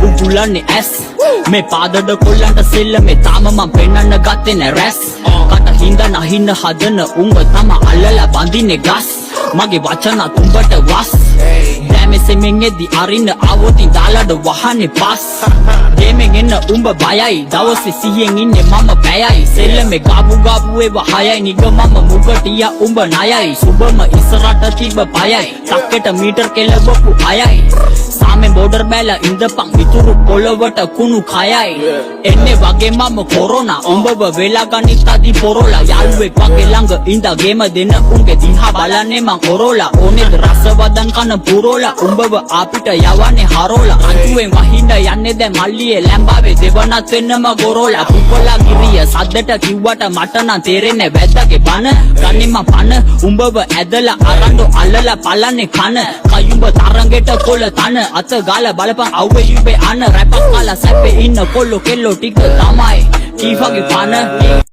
උගුලන්නේ ඇස් මේ පාදඩ කොල්ලන්ට සෙල්ල මේ තාම මම පෙන්නන්න ගත්තේ නෑ රැස් කට හින්ද නහින්න හදන උඹ තම අල්ලලා බඳින්නේ ගස් මගේ වචන තුඹට වස් දැමෙසෙමින් එද්දි අරින්න ආවොතින් දාලඩ වහන්නේ පස් දෙමෙන් එන්න උඹ බයයි දවසේ සිහියෙන් ඉන්නේ මම බයයි සෙල්ලමේ ගාබු ගාබු ඒවා හයයි නිග මම මුගටියා උඹ ණයයි සුබම ඉස්සරට තිබ්බ පයයි තක්කෙට මීටර් කෙලවපු අයයි සාමේ බෝඩර් බැල ඉඳපන් විතුරු පොළවට කුණු කයයි එන්නේ වගේ මම කොරෝනා උඹව වෙලා ගනිත්තාදි පොරෝලා යාළුවෙක් වගේ ළඟ ඉඳා ගේම දෙන උන්ගේ දිහා බලන්නේ මං කොරෝලා ඕනේද රසවදන් කන පුරෝලා උඹව අපිට යවන්නේ හරෝලා අන්තුවෙන් වහින්න යන්නේ දැන් මල්ලියේ ලැම්බාවේ දෙවනත් වෙන්නම ගොරෝලා පුපලා ගිරිය සද්දට කිව්වට මට නම් තේරෙන්නේ වැද්දාගේ බන ගන්නේ මං පන උඹව ඇදලා අරන්ඩෝ අල්ලලා පලන්නේ කන කයුඹ තරංගෙට කොළ තන අත ගාලා බලපන් අවුවේ යුබේ අන රැපක් කාලා සැපේ ඉන්න කොල්ලෝ කෙල්ලෝ ටික තමයි කීෆගේ පන